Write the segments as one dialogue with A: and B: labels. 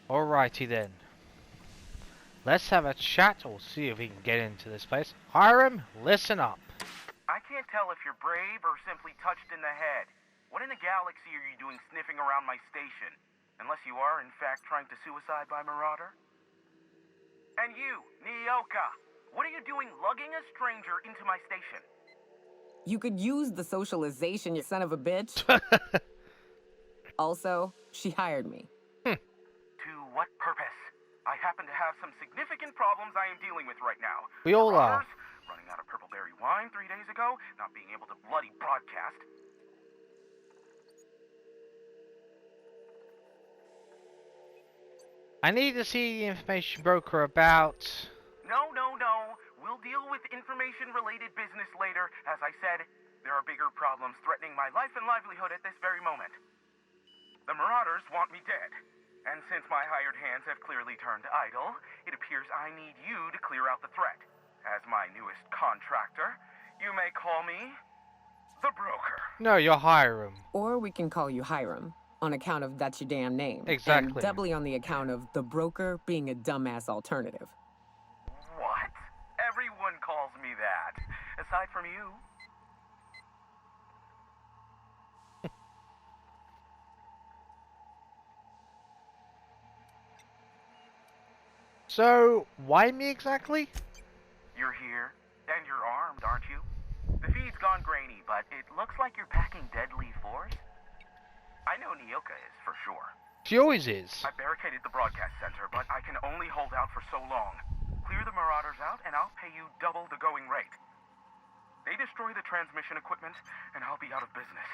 A: Alrighty then. Let's have a chat or see if we can get into this place. Hiram, listen up.
B: I can't tell if you're brave or simply touched in the head. What in the galaxy are you doing sniffing around my station? Unless you are, in fact, trying to suicide by Marauder? And you, Nyoka, what are you doing lugging a stranger into my station?
C: You could use the socialization, you son of a bitch. Also, she hired me.
B: To what purpose? I happen to have some significant problems I am dealing with right now.
A: We all are.
B: Marauders, running out of purple berry wine 3 days ago, not being able to bloody broadcast.
A: I need to see the information broker about...
B: No. We'll deal with information-related business later. As I said, there are bigger problems threatening my life and livelihood at this very moment. The Marauders want me dead. And since my hired hands have clearly turned idle, it appears I need you to clear out the threat. As my newest contractor, you may call me the Broker.
A: No, you're Hiram.
C: Or we can call you Hiram, on account of that's your damn name.
A: Exactly.
C: And doubly on the account of the broker being a dumbass alternative.
B: What? Everyone calls me that. Aside from you.
A: So, why me exactly?
B: You're here, and you're armed, aren't you? The feed's gone grainy, but it looks like you're packing deadly force. I know Nyoka is, for sure.
A: She always is.
B: I barricaded the broadcast center, but I can only hold out for so long. Clear the Marauders out, and I'll pay you double the going rate. They destroy the transmission equipment, and I'll be out of business.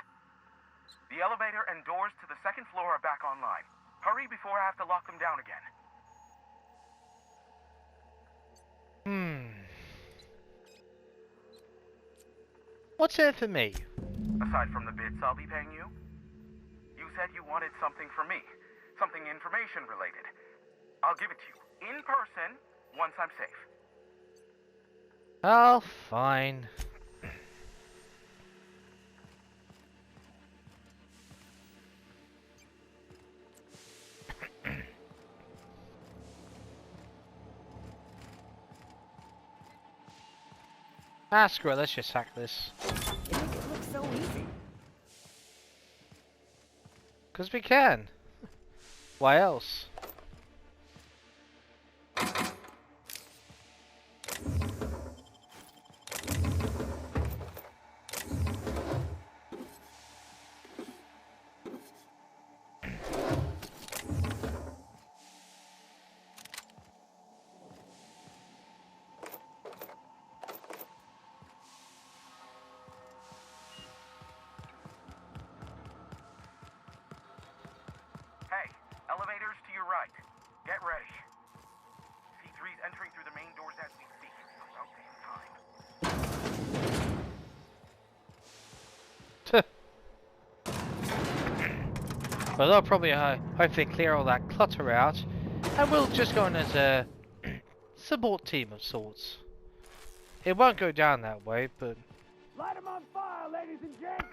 B: The elevator and doors to the second floor are back online. Hurry before I have to lock them down again.
A: What's in it for me?
B: Aside from the bits I'll be paying you, you said you wanted something from me. Something information related. I'll give it to you, in person, once I'm safe.
A: Oh, fine. Screw it, let's just hack this.
C: You make it look so easy.
A: Because we can. Why else?
B: Hey, elevators to your right. Get ready. C3's entering through the main doors as we speak. About damn time.
A: Well, they'll probably hopefully clear all that clutter out, and we'll just go in as a support team of sorts. It won't go down that way, but...
B: Light them on fire, ladies and gents!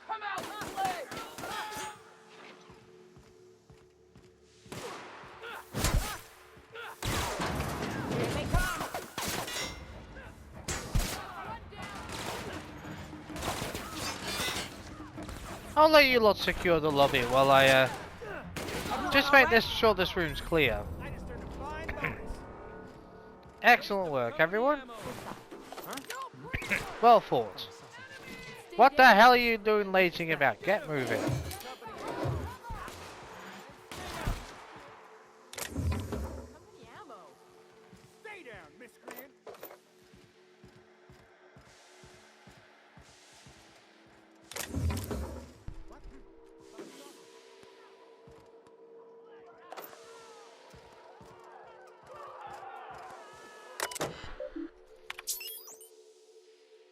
D: Come out this way! Here they come!
A: I'll let you lot secure the lobby while I just make sure this room's clear. Excellent work, everyone. Well fought. What the hell are you doing lazing about? Get moving.
B: Stay down, miscreant!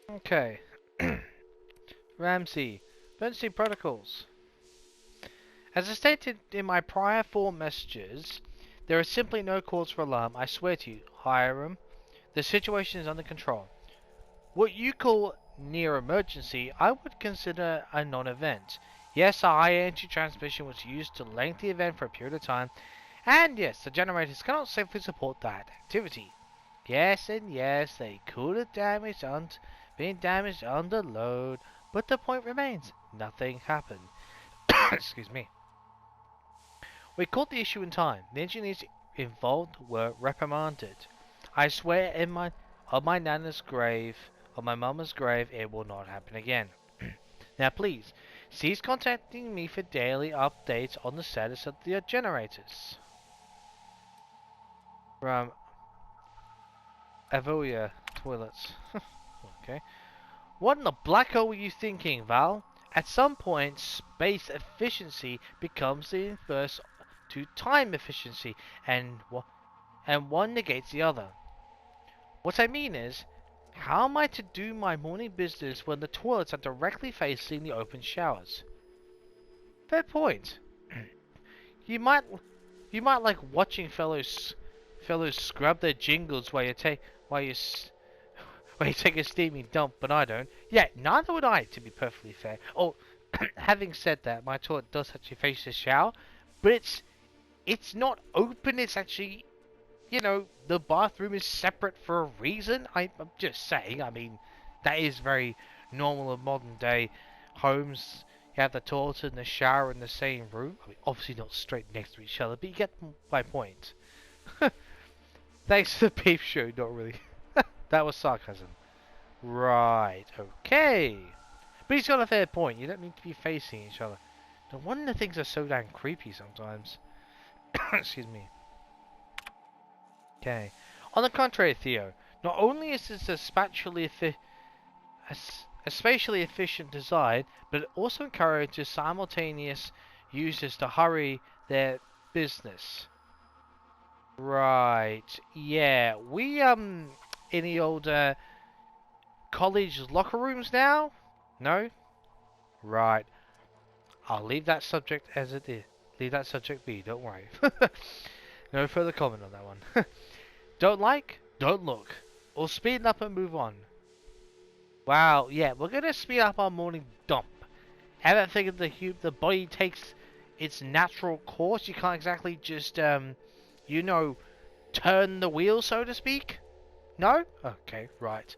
A: Okay. Ramsey. Bernstein Protocols. As I stated in my prior 4 messages, there is simply no cause for alarm. I swear to you, Hiram, the situation is under control. What you call near emergency, I would consider a non-event. Yes, a high energy transmission was used to lengthen the event for a period of time, and yes, the generators cannot safely support that activity. Yes, and yes, they could have been damaged under load, but the point remains, nothing happened. Excuse me. We caught the issue in time. The engineers involved were reprimanded. I swear on my nana's grave, on my mama's grave, it will not happen again. Now please, cease contacting me for daily updates on the status of the generators. From Avoya toilets. Okay. What in the black hole were you thinking, Val? At some point, space efficiency becomes the inverse to time efficiency, and one negates the other. What I mean is, how am I to do my morning business when the toilets are directly facing the open showers? Fair point. You might like watching fellows scrub their jingles while you take a steamy dump, but I don't. Yeah, neither would I, to be perfectly fair. Oh, having said that, my toilet does actually face the shower, but it's not open. It's actually, you know, the bathroom is separate for a reason. I'm just saying. I mean, that is very normal in modern day homes. You have the toilet and the shower in the same room. I mean, obviously not straight next to each other, but you get my point. Thanks to the peep show, not really. That was sarcasm. Right, okay. But he's got a fair point. You don't need to be facing each other. No wonder things are so damn creepy sometimes. Excuse me. Okay. On the contrary, Theo, not only is this a spatially efficient design, but it also encourages simultaneous users to hurry their business. Right. Yeah. We in the old college locker rooms now? No? Right. I'll leave that subject as it is. Leave that subject be, don't worry. No further comment on that one. Don't like? Don't look. Or speed up and move on. Wow, yeah, we're gonna speed up our morning dump. Ever think of the body takes its natural course? You can't exactly just, you know, turn the wheel, so to speak? No? Okay, right.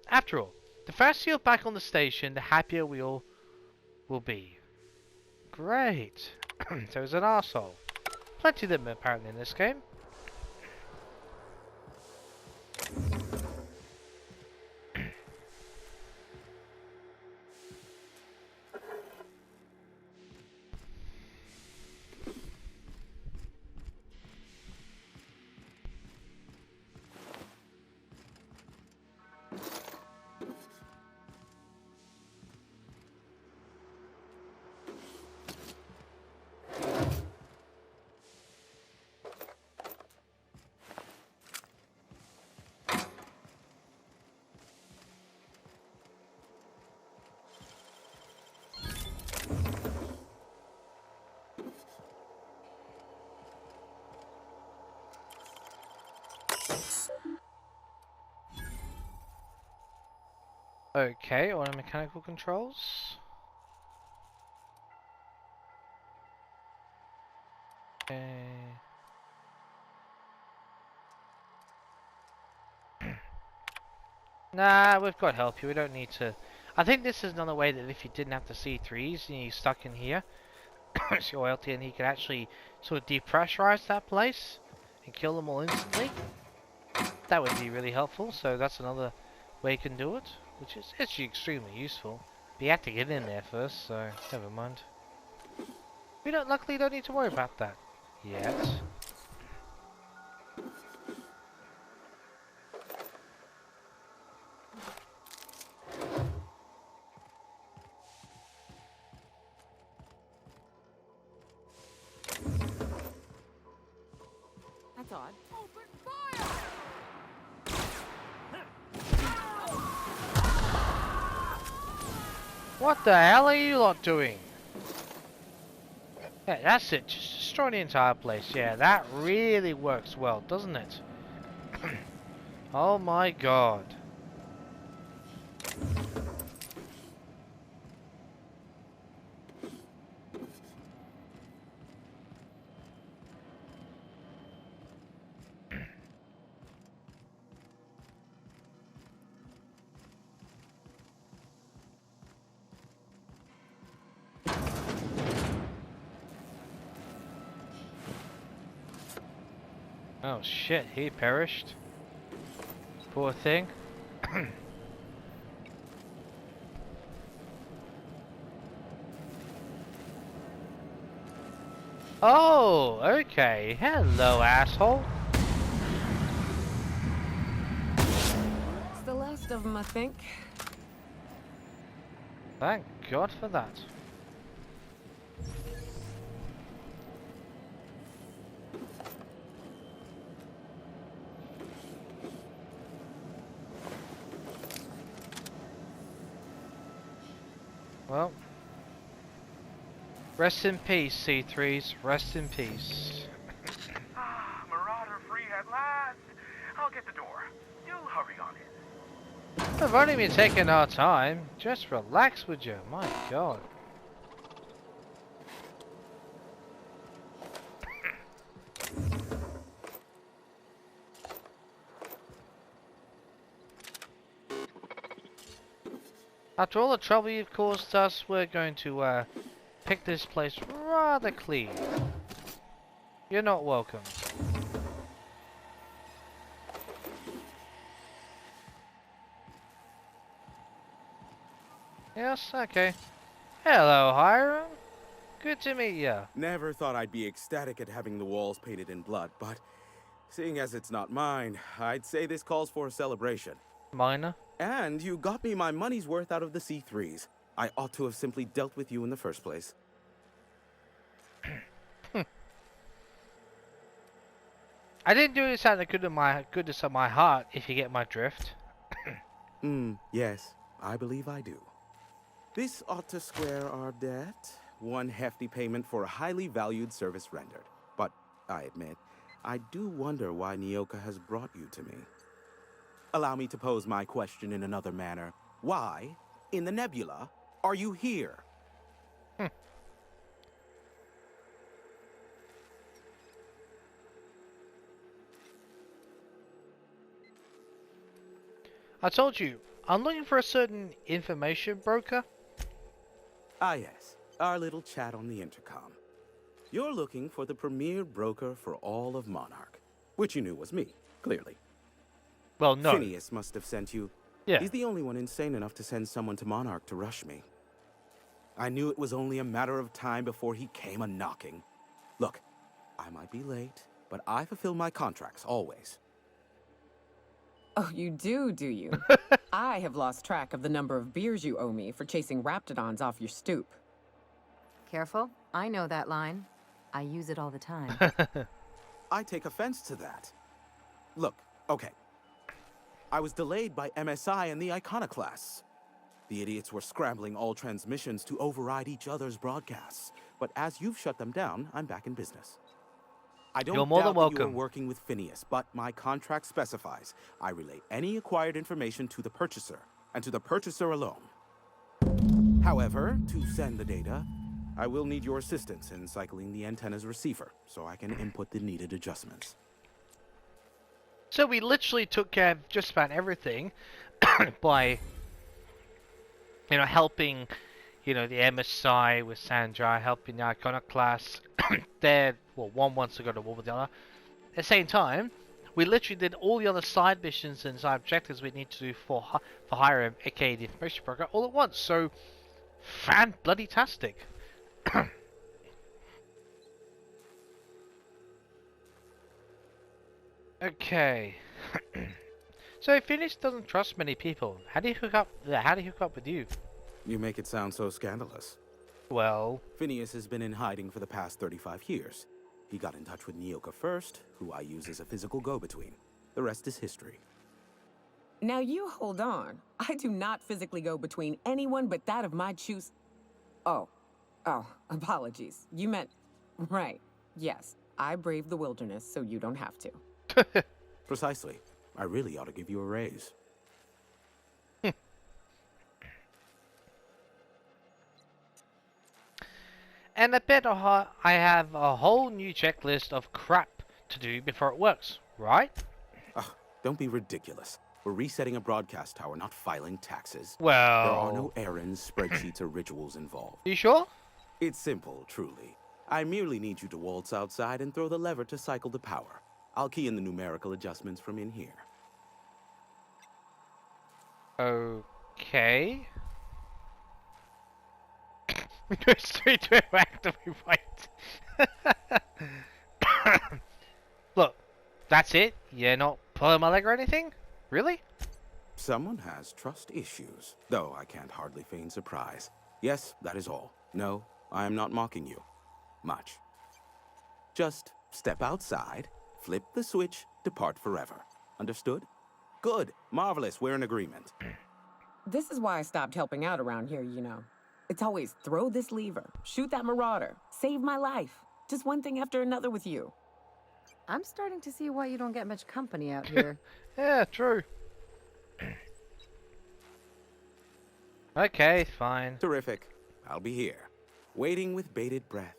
A: After all, the faster you're back on the station, the happier we all will be. Great. So he's an arsehole. Plenty of them apparently in this game. Okay, auto mechanical controls. Okay. Nah, we've got help here. We don't need to. I think this is another way that if you didn't have the C3s and you stuck in here, it's your loyalty, and he could actually sort of depressurize that place and kill them all instantly. That would be really helpful. So that's another way you can do it, which is actually extremely useful. But you have to get in there first, so never mind. We luckily don't need to worry about that yet.
C: That's odd.
D: Open fire!
A: What the hell are you lot doing? Yeah, that's it. Just destroy the entire place. Yeah, that really works well, doesn't it? Oh my god. Oh shit, he perished. Poor thing. Oh, okay. Hello, asshole.
C: It's the last of them, I think.
A: Thank God for that. Well, rest in peace, C3s. Rest in peace.
B: Ah, Marauder free at last. I'll get the door. Do hurry on in.
A: We've only been taking our time. Just relax, would you? My God. After all the trouble you've caused us, we're going to pick this place rather clean. You're not welcome. Yes, okay. Hello, Hiram. Good to meet ya.
E: Never thought I'd be ecstatic at having the walls painted in blood, but seeing as it's not mine, I'd say this calls for a celebration.
A: Minor.
E: And you got me my money's worth out of the C3s. I ought to have simply dealt with you in the first place.
A: I didn't do this out of the goodness of my heart, if you get my drift.
E: Yes, I believe I do. This ought to square our debt. One hefty payment for a highly valued service rendered. But I admit, I do wonder why Nyoka has brought you to me. Allow me to pose my question in another manner. Why, in the nebula, are you here?
A: I told you, I'm looking for a certain information broker.
E: Ah yes, our little chat on the intercom. You're looking for the premier broker for all of Monarch, which you knew was me, clearly.
A: Well, no.
E: Phineas must have sent you.
A: Yeah.
E: He's the only one insane enough to send someone to Monarch to rush me. I knew it was only a matter of time before he came a-knocking. Look, I might be late, but I fulfill my contracts, always.
C: Oh, you do you? I have lost track of the number of beers you owe me for chasing raptidons off your stoop.
F: Careful, I know that line. I use it all the time.
E: I take offense to that. Look, okay. I was delayed by MSI and the Iconoclasts. The idiots were scrambling all transmissions to override each other's broadcasts. But as you've shut them down, I'm back in business. I don't
A: You're more
E: doubt
A: than
E: that you are
A: welcome.
E: working with Phineas, but my contract specifies I relay any acquired information to the purchaser, and to the purchaser alone. However, to send the data, I will need your assistance in cycling the antenna's receiver, so I can input the needed adjustments.
A: So we literally took care of just about everything by, helping, the MSI with Sanjay, helping the Iconoclasts. One wants to go to war with the other. At the same time, we literally did all the other side missions and side objectives we need to do for Hiram, aka the information broker, all at once. So, fan-bloody-tastic. Okay. So if Phoenix doesn't trust many people, how do you hook up? How do you hook up with you?
E: You make it sound so scandalous.
A: Well,
E: Phineas has been in hiding for the past 35 years. He got in touch with Nyoka first, who I use as a physical go-between. The rest is history.
C: Now you hold on. I do not physically go between anyone but that of my choose. Oh, apologies. You meant, right. Yes, I braved the wilderness so you don't have to.
E: Precisely. I really ought to give you a raise.
A: and I bet I have a whole new checklist of crap to do before it works, right?
E: Ugh, don't be ridiculous. We're resetting a broadcast tower, not filing taxes.
A: Well,
E: There are no errands, spreadsheets, or rituals involved.
A: You sure?
E: It's simple, truly. I merely need you to waltz outside and throw the lever to cycle the power. I'll key in the numerical adjustments from in here.
A: Okay. We go straight to activate right. Look, that's it? You're not pulling my leg or anything? Really?
E: Someone has trust issues, though I can't hardly feign surprise. Yes, that is all. No, I am not mocking you. Much. Just step outside, flip the switch, depart forever. Understood? Good. Marvelous. We're in agreement.
C: This is why I stopped helping out around here, you know. It's always throw this lever, shoot that marauder, save my life. Just one thing after another with you.
F: I'm starting to see why you don't get much company out here.
A: Yeah, true. Okay, fine.
E: Terrific. I'll be here, waiting with bated breath.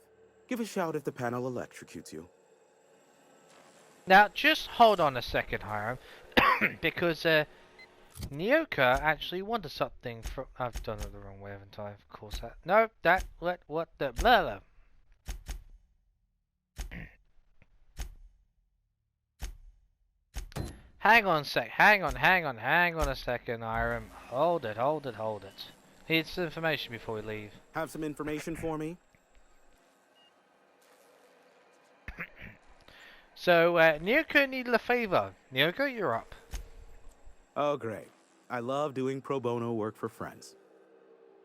E: Give a shout if the panel electrocutes you.
A: Now, just hold on a second, Hiram. Because, Nyoka actually wanted something from... I've done it the wrong way, haven't I? Of course that... No, that... What the... Blah, blah. Hang on a sec. Hang on a second, Hiram. Hold it. Need some information before we leave.
E: Have some information for me?
A: So, Nyoka needed a favor. Nyoka, you're up.
E: Oh, great. I love doing pro bono work for friends.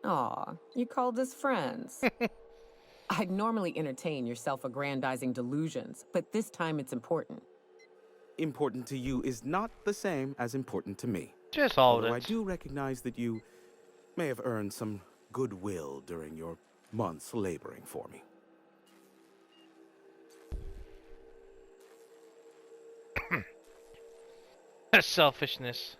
C: Aw, you called us friends. I'd normally entertain your self-aggrandizing delusions, but this time it's important.
E: Important to you is not the same as important to me.
A: Just hold
E: Although I
A: it.
E: do recognize that you may have earned some goodwill during your months laboring for me.
A: Selfishness.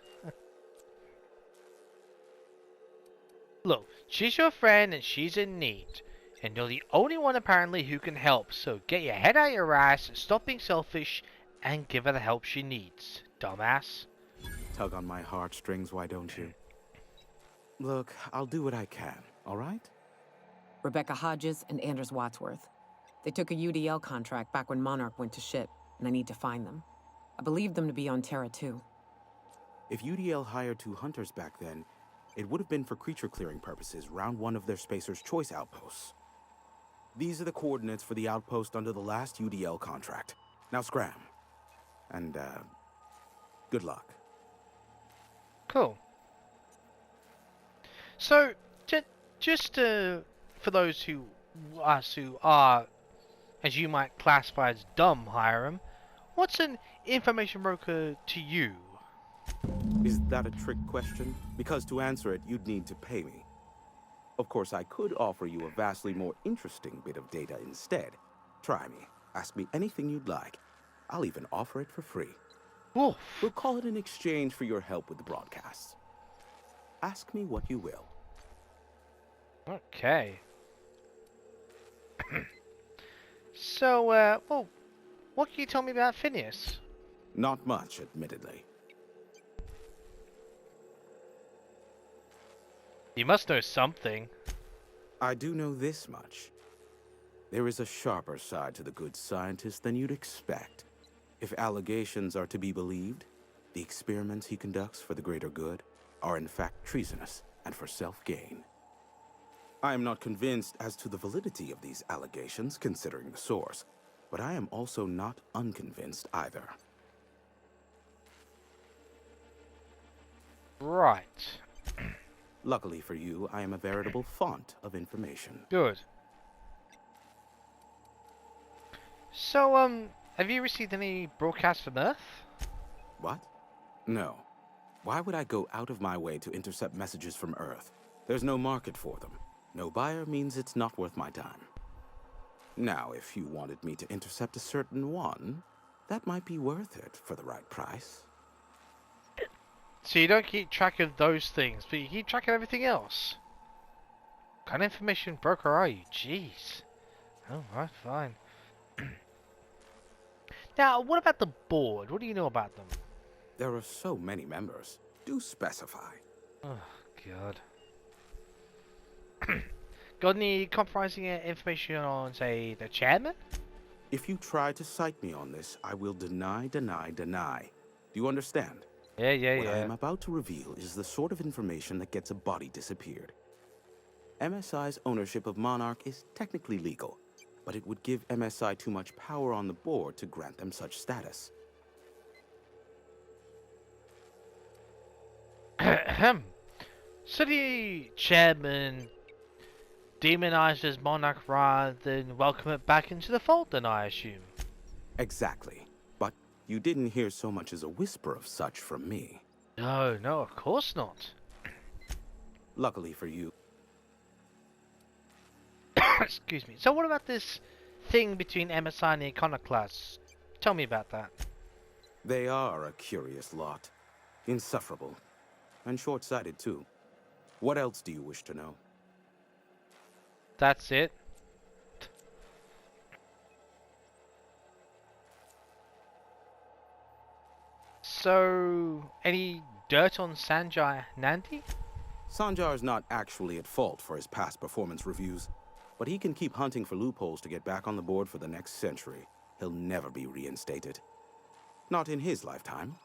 A: Look, she's your friend and she's in need. And you're the only one apparently who can help. So get your head out your ass, stop being selfish, and give her the help she needs. Dumbass.
E: Tug on my heartstrings, why don't you? Look, I'll do what I can, all right?
C: Rebecca Hodges and Anders Wadsworth. They took a UDL contract back when Monarch went to shit, and I need to find them. I believe them to be on Terra 2.
E: If UDL hired 2 hunters back then, it would have been for creature clearing purposes, round 1 of their Spacer's Choice outposts. These are the coordinates for the outpost under the last UDL contract. Now scram. And, good luck.
A: Cool. So, just for those who are, as you might classify as dumb, Hiram, what's an information broker to you?
E: Is that a trick question? Because to answer it, you'd need to pay me. Of course, I could offer you a vastly more interesting bit of data instead. Try me. Ask me anything you'd like. I'll even offer it for free.
A: Oof.
E: We'll call it an exchange for your help with the broadcasts. Ask me what you will.
A: Okay. So, well, what can you tell me about Phineas?
E: Not much, admittedly.
A: You must know something.
E: I do know this much. There is a sharper side to the good scientist than you'd expect. If allegations are to be believed, the experiments he conducts for the greater good are in fact treasonous and for self-gain. I am not convinced as to the validity of these allegations, considering the source, but I am also not unconvinced either.
A: Right.
E: Luckily for you, I am a veritable font of information.
A: Good. So, have you received any broadcasts from Earth?
E: What? No. Why would I go out of my way to intercept messages from Earth? There's no market for them. No buyer means it's not worth my time. Now, if you wanted me to intercept a certain one, that might be worth it for the right price.
A: So you don't keep track of those things, but you keep track of everything else? What kind of information broker are you? Jeez. Oh, right, fine. Now, what about the board? What do you know about them?
E: There are so many members. Do specify.
A: Oh, God. Got any compromising information on, say, the chairman?
E: If you try to cite me on this, I will deny, deny, deny. Do you understand?
A: Yeah, yeah,
E: What I
A: yeah.
E: am about to reveal is the sort of information that gets a body disappeared. MSI's ownership of Monarch is technically legal, but it would give MSI too much power on the board to grant them such status.
A: Ahem. So the chairman demonizes Monarch rather than welcome it back into the fold, then I assume.
E: Exactly. But you didn't hear so much as a whisper of such from me.
A: No, no, of course not.
E: Luckily for you,
A: Excuse me. So what about this thing between MSI and the Iconoclasts? Tell me about that.
E: they are a curious lot. Insufferable. And short-sighted, too. What else do you wish to know?
A: That's it. So, any dirt on Sanjay Nandi?
E: Sanjar's not actually at fault for his past performance reviews, but he can keep hunting for loopholes to get back on the board for the next century. He'll never be reinstated. Not in his lifetime.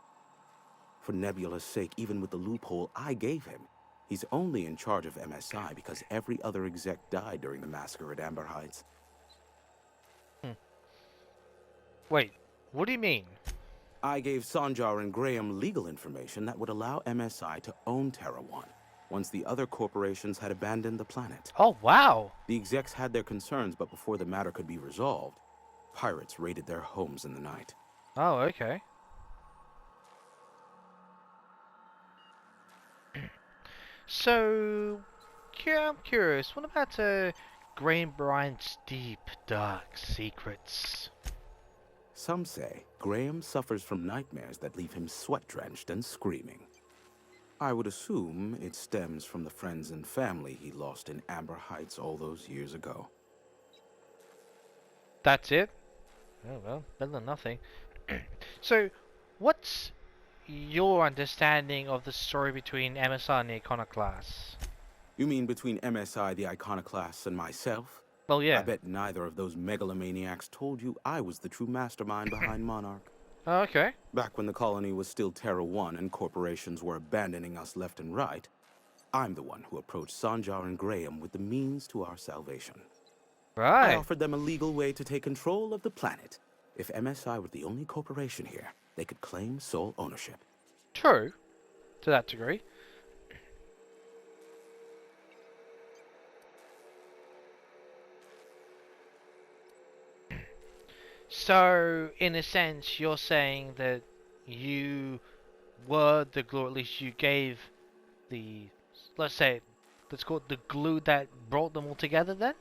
E: For Nebula's sake, even with the loophole I gave him, he's only in charge of MSI because every other exec died during the massacre at Amber Heights.
A: Wait, what do you mean?
E: I gave Sanjar and Graham legal information that would allow MSI to own Terra One, once the other corporations had abandoned the planet.
A: Oh, wow.
E: The execs had their concerns, but before the matter could be resolved, pirates raided their homes in the night.
A: Oh, okay. So, yeah, I'm curious. What about Graham Bryant's deep, dark secrets?
E: Some say Graham suffers from nightmares that leave him sweat-drenched and screaming. I would assume it stems from the friends and family he lost in Amber Heights all those years ago.
A: That's it? Oh, well, better than nothing. So, what's your understanding of the story between MSI and the Iconoclasts?
E: You mean between MSI, the Iconoclasts, and myself?
A: Well, yeah.
E: I bet neither of those megalomaniacs told you I was the true mastermind behind Monarch.
A: Oh, okay.
E: Back when the colony was still Terra One and corporations were abandoning us left and right, I'm the one who approached Sanjar and Graham with the means to our salvation. I
A: Right.
E: offered them a legal way to take control of the planet. If MSI were the only corporation here, they could claim sole ownership.
A: True. To that degree. So, in a sense, you're saying that you were the glue, or at least you gave the, let's say, let's call it the glue that brought them all together then?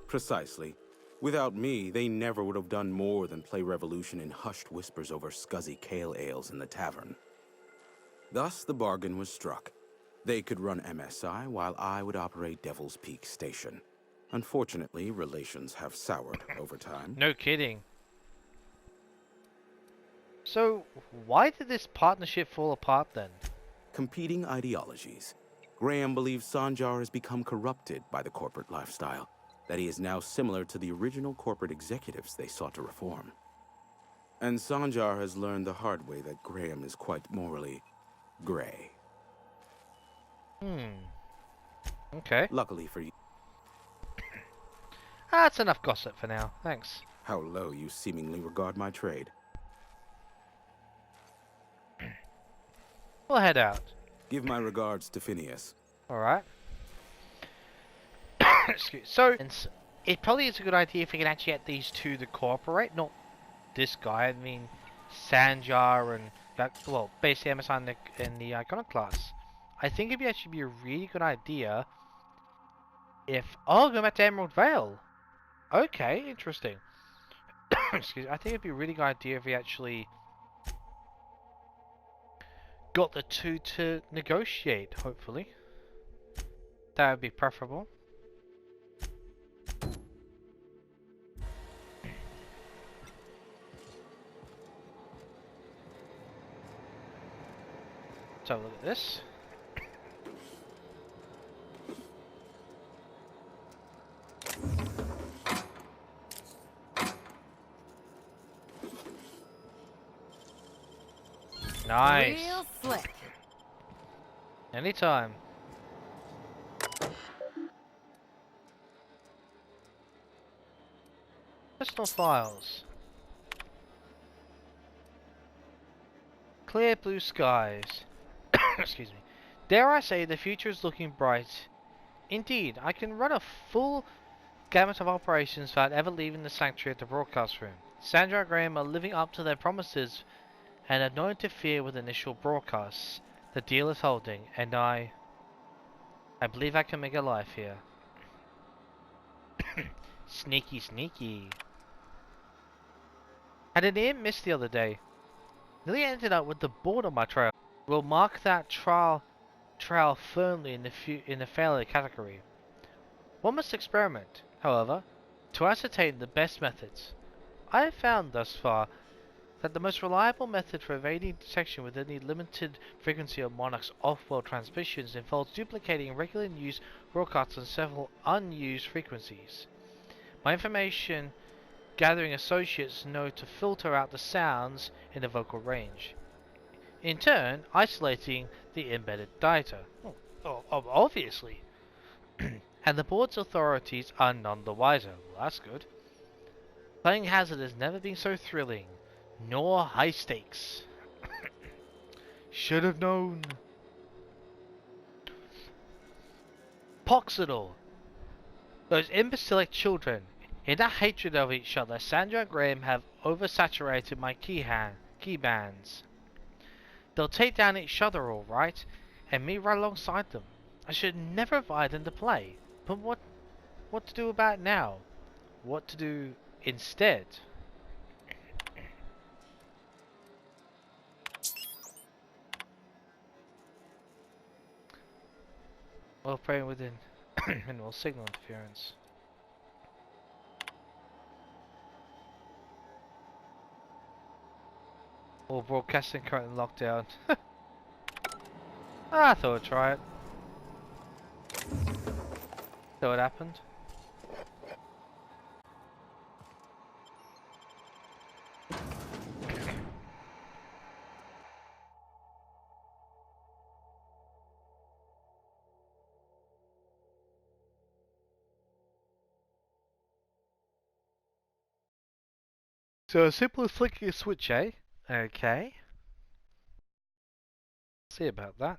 E: Precisely. Without me, they never would have done more than play Revolution in hushed whispers over scuzzy kale ales in the tavern. Thus, the bargain was struck. They could run MSI while I would operate Devil's Peak Station. Unfortunately, relations have soured over time.
A: No kidding. So, why did this partnership fall apart then?
E: Competing ideologies. Graham believes Sanjar has become corrupted by the corporate lifestyle, that he is now similar to the original corporate executives they sought to reform. And Sanjar has learned the hard way that Graham is quite morally gray.
A: Okay.
E: Luckily for you,
A: That's enough gossip for now. Thanks.
E: how low you seemingly regard my trade.
A: We'll head out.
E: Give my regards to Phineas.
A: Alright. So, it probably is a good idea if we can actually get these two to cooperate, not this guy. I mean, Sanjar and, well, basically MSI and the Iconoclasts. I think it'd actually be a really good idea if... Oh, going back to Emerald Vale. Okay, interesting. Excuse me. I think it'd be a really good idea if we actually got the two to negotiate, hopefully. That would be preferable. Let's have a look at this. Nice.
F: Real slick.
A: Anytime. Personal files. Clear blue skies. Excuse me. Dare I say the future is looking bright. Indeed, I can run a full gamut of operations without ever leaving the sanctuary at the broadcast room. Sandra and Graham are living up to their promises and have not interfered with initial broadcasts. The deal is holding, and I believe I can make a life here. Sneaky, sneaky. Had an near miss the other day. Nearly ended up with the board on my trail. We'll mark that trail firmly in the failure category. One must experiment, however, to ascertain the best methods. I have found thus far that the most reliable method for evading detection within the limited frequency of Monarch's off-world transmissions involves duplicating regularly used broadcasts on several unused frequencies. My information gathering associates know to filter out the sounds in the vocal range, in turn isolating the embedded data. Obviously. And the board's authorities are none the wiser. Well, that's good. Playing Hazard has never been so thrilling, nor high stakes. Should have known. Poxidal. Those imbecilic children. In their hatred of each other, Sandra and Graham have oversaturated my key bands. They'll take down each other all right, and me right alongside them. I should never invite them to play. But what to do about it now? What to do instead? While praying within minimal signal interference. All broadcasting currently locked down. I thought I'd try it. See what happened. So simple as flicking a switch, eh? Okay. See about that.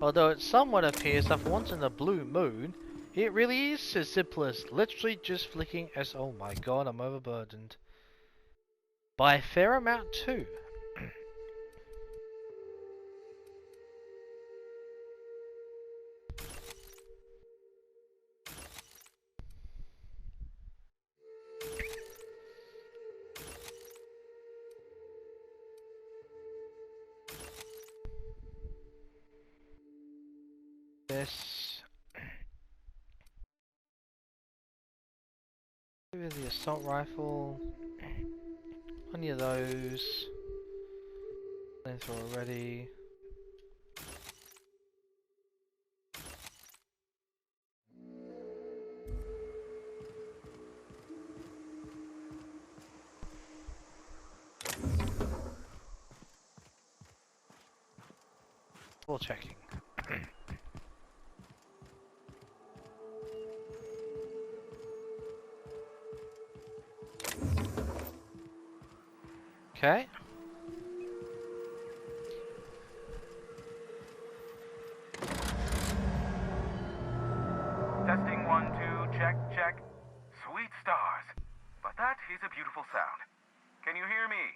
A: Although it somewhat appears that for once in a blue moon, it really is as simple as literally just flicking as— oh my god, I'm overburdened. By a fair amount too. This. With the assault rifle. Any of those. Flamethrower ready. Full checking. Okay.
B: Testing 1, 2, check, check. Sweet stars. But that is a beautiful sound. Can you hear me?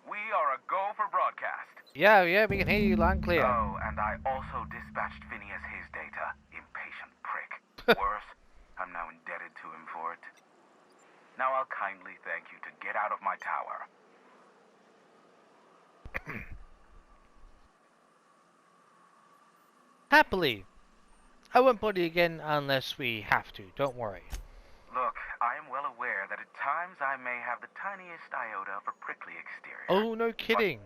B: We are a go for broadcast.
A: Yeah, we can hear you loud and clear.
B: Oh, and I also dispatched Phineas his data. Impatient prick. Worse, I'm now indebted to him for it. Now I'll kindly thank you to get out of my tower.
A: Happily. I won't bother you again unless we have to, don't worry.
B: Look, I am well aware that at times I may have the tiniest iota of a prickly exterior.
A: Oh, no kidding.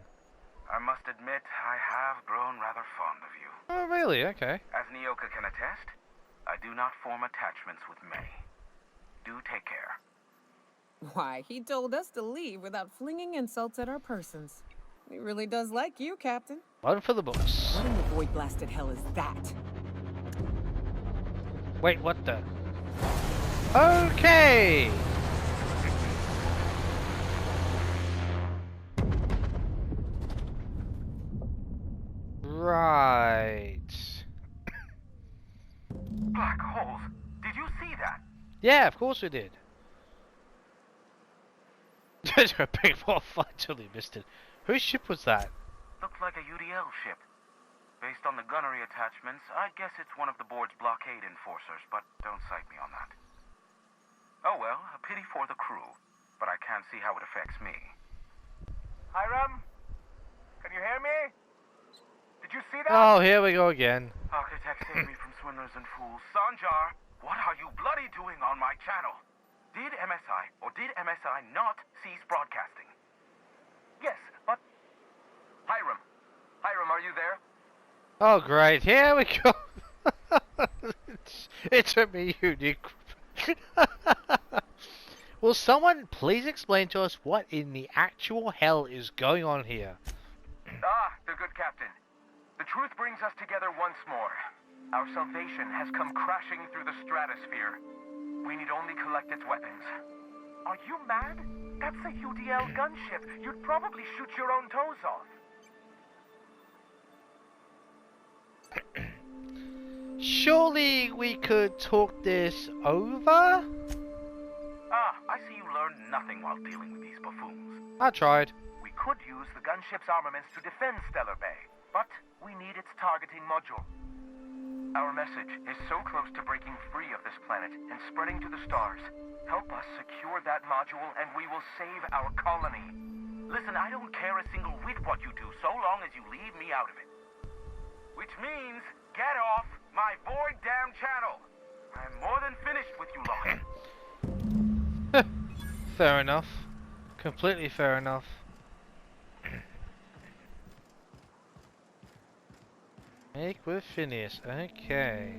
B: I must admit, I have grown rather fond of you.
A: Oh, really? Okay.
B: As Nyoka can attest, I do not form attachments with many. Do take care.
C: Why, he told us to leave without flinging insults at our persons. He really does like you, Captain.
A: One for the books.
C: What in the void blasted hell is that?
A: Wait, what the? Okay! Right.
B: Black holes. Did you see that?
A: Yeah, of course we did. There's a big wall fight, totally missed it. Whose ship was that?
B: Looked like a UDL ship. Based on the gunnery attachments, I'd guess it's one of the board's blockade enforcers, but don't cite me on that. Oh well, a pity for the crew, but I can't see how it affects me. Hiram? Can you hear me? Did you see that?
A: Oh, here we go again.
B: Architect save me from swindlers and fools. Sanjar, what are you bloody doing on my channel? Did MSI or did MSI not cease broadcasting? Yes, but... Hiram. Hiram, are you there?
A: Oh, great. Here we go. It's a me, unique. Will someone please explain to us what in the actual hell is going on here?
B: Ah, the good captain. The truth brings us together once more. Our salvation has come crashing through the stratosphere. We need only collect its weapons. Are you mad? That's a UDL gunship. You'd probably shoot your own toes off.
A: Surely we could talk this over?
B: Ah, I see you learned nothing while dealing with these buffoons.
A: I tried.
B: We could use the gunship's armaments to defend Stellar Bay, but we need its targeting module. Our message is so close to breaking free of this planet and spreading to the stars. Help us secure that module and we will save our colony. Listen, I don't care a single whit what you do so long as you leave me out of it. Which means, get off my void damn channel. I'm more than finished with you lot.
A: Fair enough. Completely fair enough. Make with Phineas. Okay.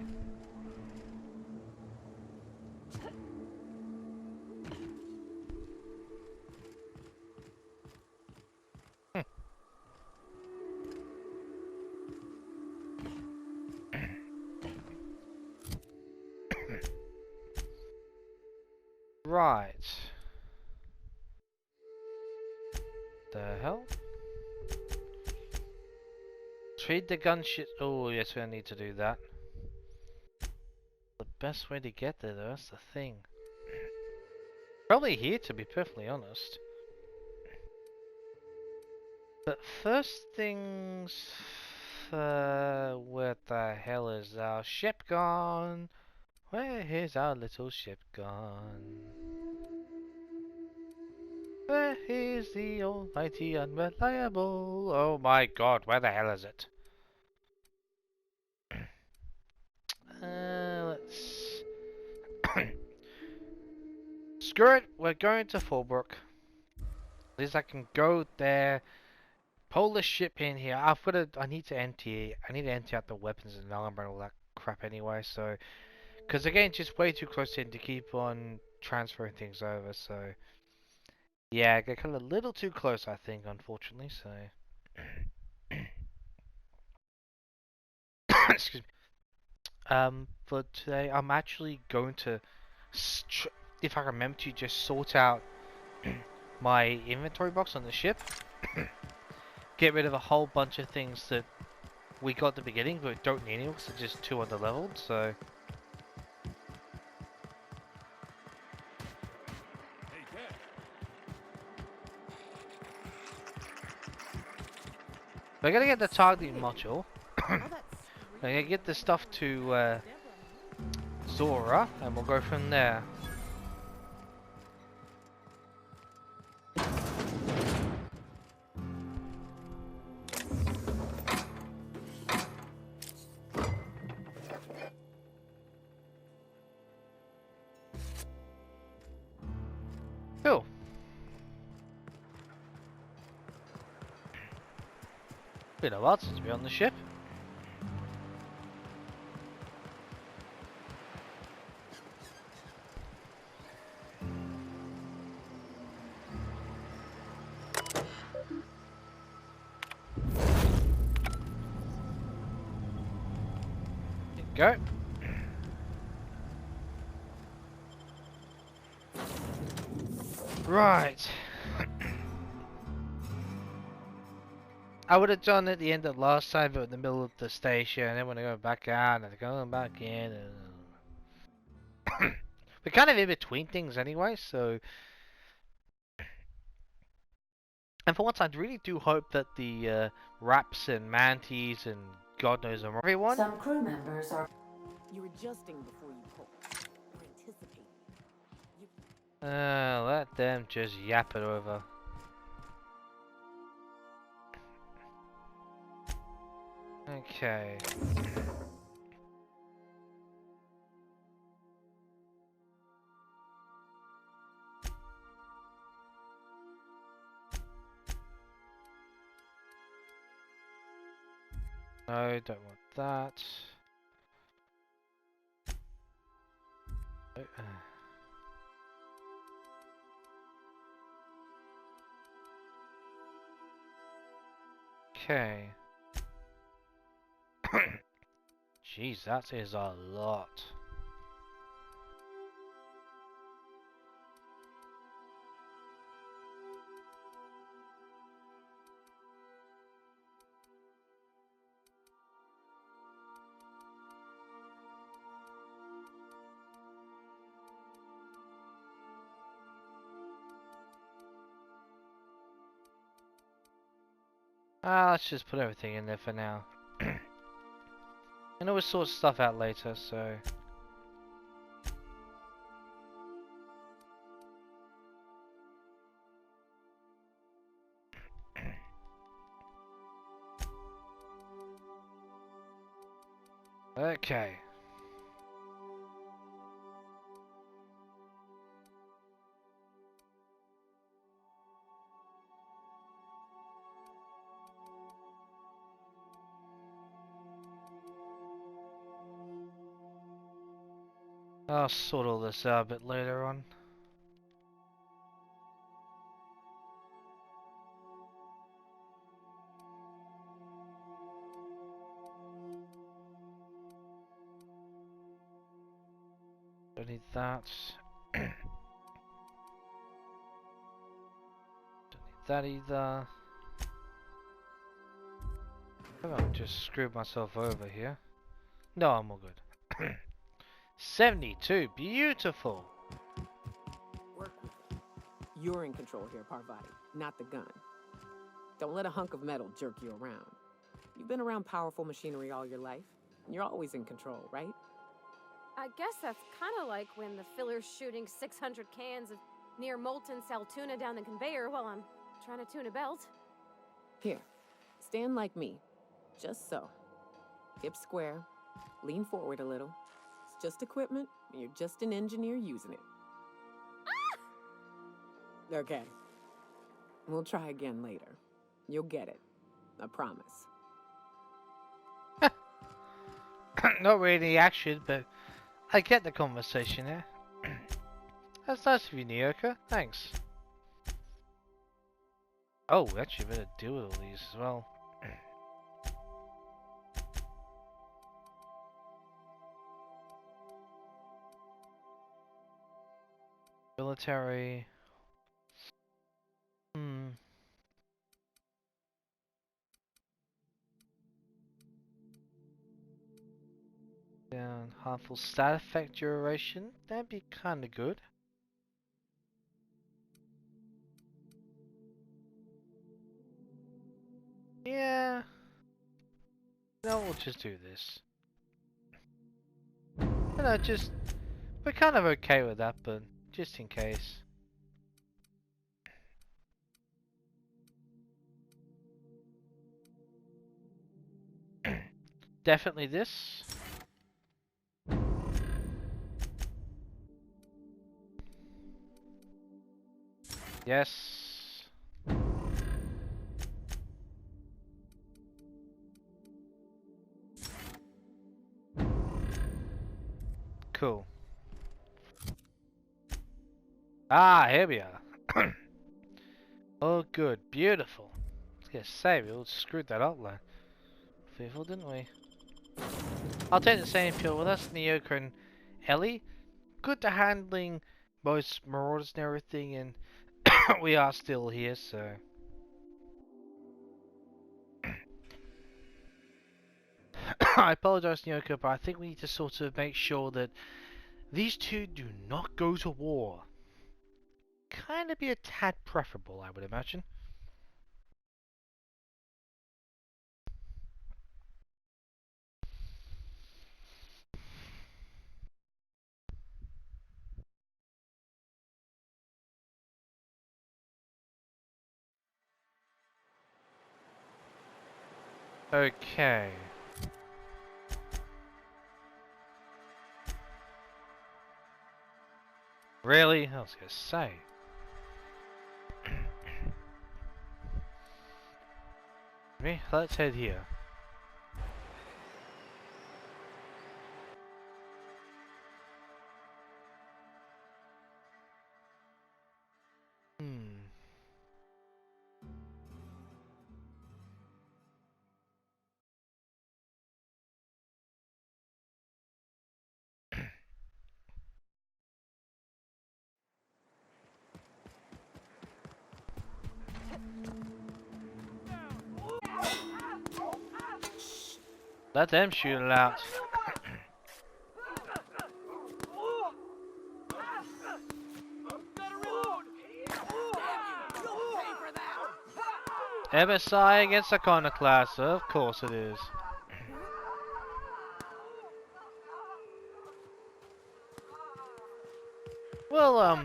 A: Right. The hell? Trade the gunship. Oh, yes, we need to do that. The best way to get there, though, that's the thing. Probably here, to be perfectly honest. But first things. Where the hell is our ship gone? Where is our little ship gone? Where is the almighty unreliable? Oh my god, where the hell is it? Let's... Screw it, we're going to Fallbrook. At least I can go there, pull the ship in here. I need to empty out the weapons and armor and all that crap anyway, so... Because again, just way too close in to keep on transferring things over, so... Yeah, I got kind of a little too close, I think, unfortunately, so... Excuse me. For today, I'm actually going to... if I remember to just sort out my inventory box on the ship. Get rid of a whole bunch of things that we got at the beginning, but don't need anymore, because they're just too underleveled, so... I gotta get the targeting module. I gotta get the stuff to Zora, and we'll go from there. Cool. Been a while since we're on the ship. Go. Right. I would have done it at the end of last time, but in the middle of the station, and then when I go back out and going back in, and we're kind of in between things anyway. So, and for once, I really do hope that the Raps and Manties and God knows everyone.
F: Some crew members are.
C: You're adjusting before you pull. You're anticipating.
A: Let them just yap it over. Okay. No, don't want that. Okay. Jeez, that is a lot. Let's just put everything in there for now. And always sort stuff out later, so... Okay. I'll sort all this out a bit later on. Don't need that. Don't need that either. I've just screwed myself over here. No, I'm all good. 72, beautiful.
C: Work with it. You're in control here, Parvati, not the gun. Don't let a hunk of metal jerk you around. You've been around powerful machinery all your life, and you're always in control, right?
D: I guess that's kind of like when the filler's shooting 600 cans of near molten cell tuna down the conveyor while I'm trying to tune a belt.
C: Here, stand like me. Just so. Hips square. Lean forward a little. It's just equipment, and you're just an engineer using it. Ah! Okay. We'll try again later. You'll get it. I promise.
A: Not really action, but I get the conversation there. That's nice of you, Nyoka. Thanks. Oh, we actually better deal with all these as well. Military. Down harmful stat effect duration. That'd be kind of good. Yeah. No, we'll just do this. You know, just we're kind of okay with that, but just in case. Definitely this. Yes. Cool. Ah, here we are. Oh, good. Beautiful. I was gonna say, we all screwed that up, like. Fearful, didn't we? I'll take the same feel with us, Nyoka and Ellie. Good to handling most marauders and everything, and we are still here, so. I apologize, Nyoka, but I think we need to sort of make sure that these two do not go to war. Kind of be a tad preferable, I would imagine. Okay. Really? I was gonna say. Let's head here. Hmm. Let them shoot it out. MSI against Iconoclast, of course it is. Well,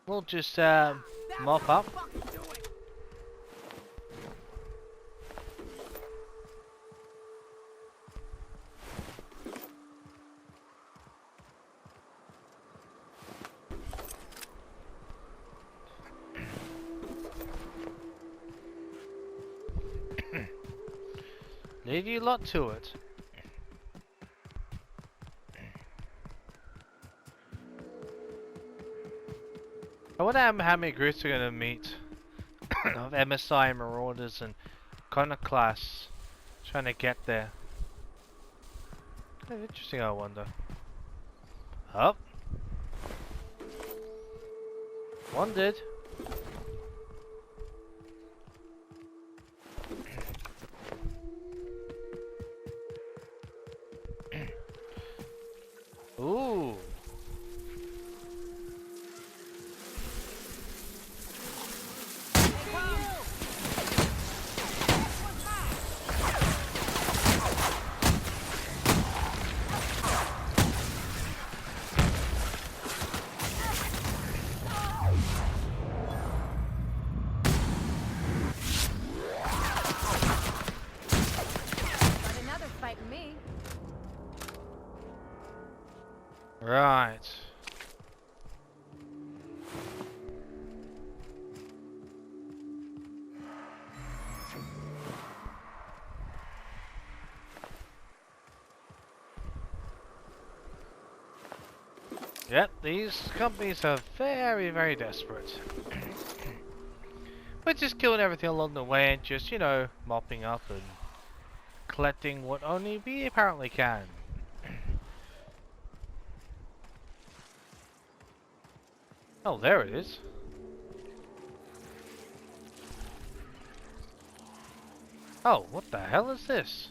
A: we'll just, mop up. Leave you lot to it. I wonder how many groups we're gonna meet of MSI Marauders and Iconoclasts trying to get there. Kind of interesting, I wonder. Up. One did. Ooh.
D: But another fighting me.
A: Right. Yep, these companies are very, very desperate. We're just killing everything along the way and just, you know, mopping up and collecting what only we apparently can. Oh, there it is. Oh, what the hell is this?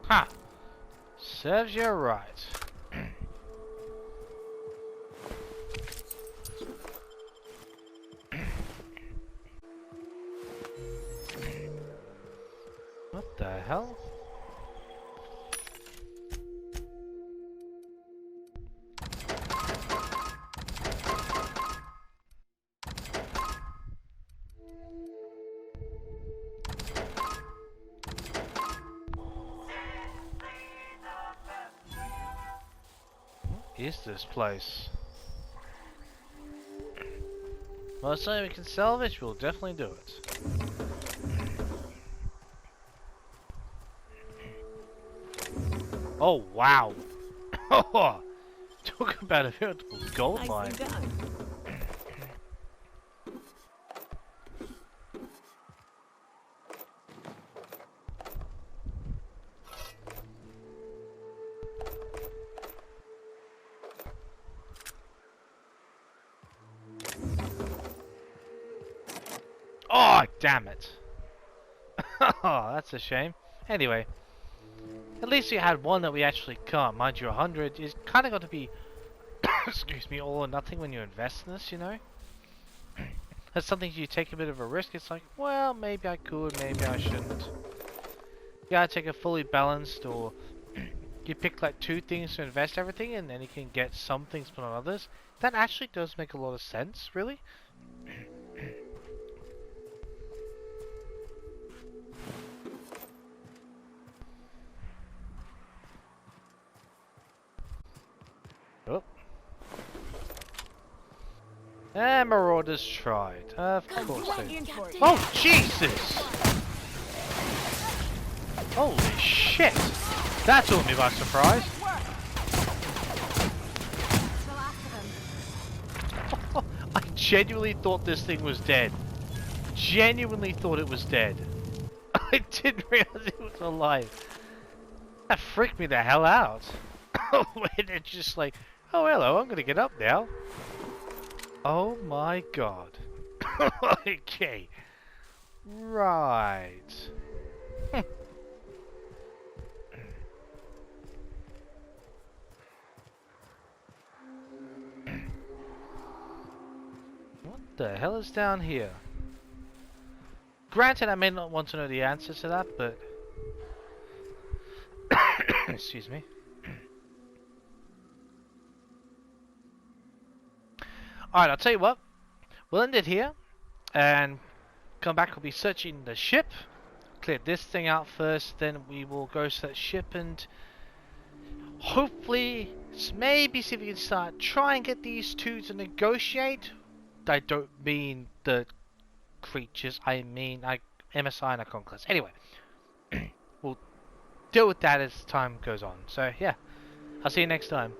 A: Ha! Serves you right. What the hell? What is this place? Well, something we can salvage, we'll definitely do it. Oh, wow. Talk about a veritable gold mine.
C: Nicely done.
A: Oh, damn it. Oh, that's a shame. Anyway, at least we had one that we actually can't. Mind you, 100 is kind of got to be, excuse me, all or nothing when you invest in this, you know? That's something you take a bit of a risk. It's like, well, maybe I could, maybe I shouldn't. You gotta take a fully balanced, or you pick like 2 things to invest everything, and then you can get some things but not others. That actually does make a lot of sense, really. Oh. And Marauders tried. Of course they did. Oh, Jesus! Holy shit! That took me by surprise. I genuinely thought this thing was dead. Genuinely thought it was dead. I didn't realize it was alive. That freaked me the hell out. When it's just like, oh hello, I'm gonna get up now. Oh my god. Okay. Right. What the hell is down here? Granted, I may not want to know the answer to that, but... Excuse me. Alright, I'll tell you what. We'll end it here. And come back, we'll be searching the ship. Clear this thing out first, then we will go to that ship and... hopefully, maybe see if we can start try and get these 2 to negotiate. I don't mean the creatures, I mean MSI and a Conquest. Anyway, we'll deal with that as time goes on. So yeah, I'll see you next time.